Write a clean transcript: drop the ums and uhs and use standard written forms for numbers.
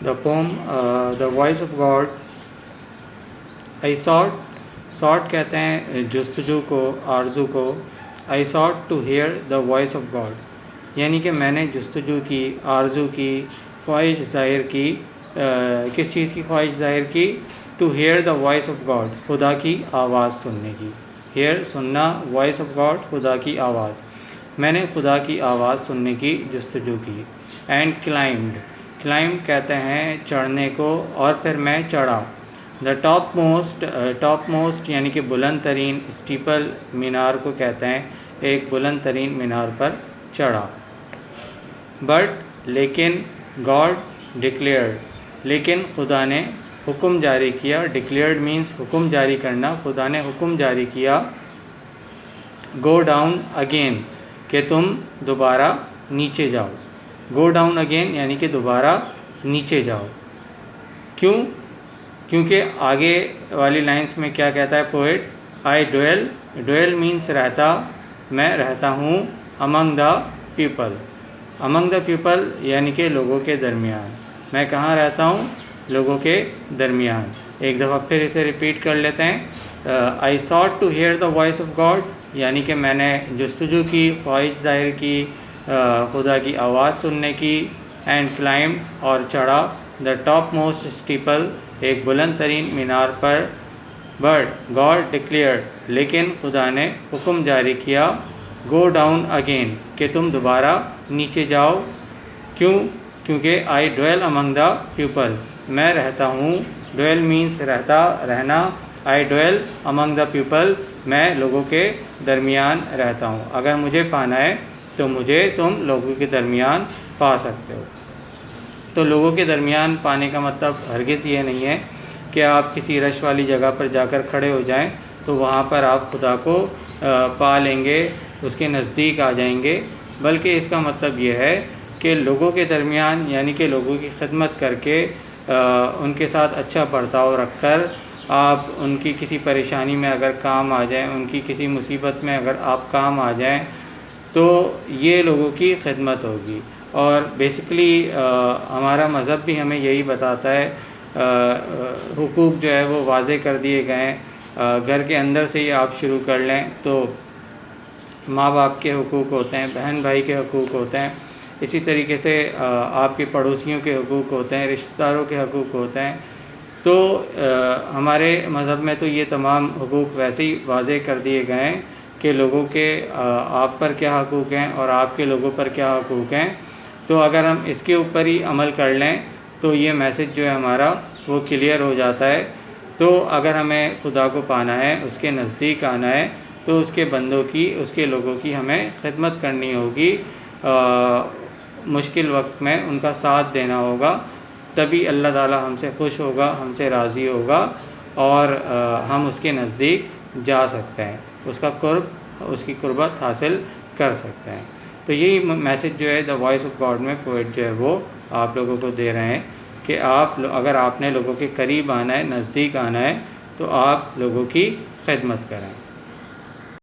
The poem The Voice of God. I sought कहते हैं जुस्तजू को, आरज़ू को. I sought to hear the voice of God, यानी कि मैंने जुस्तजू की, आरज़ू की, ख्वाहिश ज़ाहिर की. किस चीज़ की ख्वाहिश ज़ाहिर की? To hear the voice of God, खुदा की आवाज़ सुनने की. Hear सुनना, voice of God खुदा की आवाज़. मैंने खुदा की आवाज़ सुनने की जुस्तजू की. And climbed कहते हैं चढ़ने को, और फिर मैं चढ़ा. The topmost यानी कि बुलंद तरीन, स्टीपल मीनार को कहते हैं, एक बुलंद तरीन मीनार पर चढ़ा. But लेकिन God declared, लेकिन खुदा ने हुक्म जारी किया. Declared means हुक्म जारी करना. खुदा ने हुक्म जारी किया. Go down again, कि तुम दोबारा नीचे जाओ. Go down again यानी कि दोबारा नीचे जाओ. क्यों? क्योंकि आगे वाली लाइंस में क्या कहता है पोएट? I dwell means रहता, मैं रहता हूँ. Among the people यानी कि लोगों के दरमियान. मैं कहाँ रहता हूँ? लोगों के दरमियान. एक दफ़ा फिर इसे रिपीट कर लेते हैं. I sought to hear the voice of God, यानी कि मैंने जुस्तजू की, ख्वाहिश ज़ाहिर की खुदा की आवाज़ सुनने की. And climbed और चढ़ा the topmost steeple, एक बुलंद तरीन मीनार पर. But God declared, लेकिन खुदा ने हुक्म जारी किया. Go down again, कि तुम दोबारा नीचे जाओ. क्यों? क्योंकि I dwell among the people, मैं रहता हूँ. Dwell means रहता, रहना. I dwell among the people, मैं लोगों के दरमियान रहता हूँ. अगर मुझे पाना है तो मुझे तुम लोगों के दरमियान पा सकते हो. तो लोगों के दरमियान पाने का मतलब हरगिज़ ये नहीं है कि आप किसी रश वाली जगह पर जाकर खड़े हो जाएं तो वहाँ पर आप खुदा को पा लेंगे, उसके नज़दीक आ जाएंगे. बल्कि इसका मतलब ये है कि लोगों के दरमियान यानी कि लोगों की खिदमत करके, उनके साथ अच्छा बर्ताव रखकर, आप उनकी किसी परेशानी में अगर काम आ जाएं, उनकी किसी मुसीबत में अगर आप काम आ जाएं, तो ये लोगों की खिदमत होगी. और बेसिकली हमारा मज़हब भी हमें यही बताता है. हुकूक जो है वो वाज़े कर दिए गए हैं. घर के अंदर से ही आप शुरू कर लें तो माँ बाप के हुकूक होते हैं, बहन भाई के हुकूक होते हैं. इसी तरीके से आपके पड़ोसियों के हुकूक होते हैं, रिश्तेदारों के हुकूक होते हैं. तो हमारे मज़हब में तो ये तमाम हुकूक वैसे ही वाज़े कर दिए गए हैं कि लोगों के आप पर क्या हुकूक हैं और आपके लोगों पर क्या हुकूक हैं. तो अगर हम इसके ऊपर ही अमल कर लें तो ये मैसेज जो है हमारा वो क्लियर हो जाता है. तो अगर हमें खुदा को पाना है, उसके नज़दीक आना है, तो उसके बंदों की, उसके लोगों की हमें खिदमत करनी होगी. मुश्किल वक्त में उनका साथ देना होगा. तभी अल्लाह ताला हमसे खुश होगा, हमसे राज़ी होगा और हम उसके नज़दीक जा सकते हैं, उसका कुर्ब, उसकी कुर्बत हासिल कर सकते हैं. तो यही मैसेज जो है द वॉइस ऑफ गॉड में पोएट जो है वो आप लोगों को दे रहे हैं कि आप अगर आपने लोगों के करीब आना है, नज़दीक आना है, तो आप लोगों की खिदमत करें.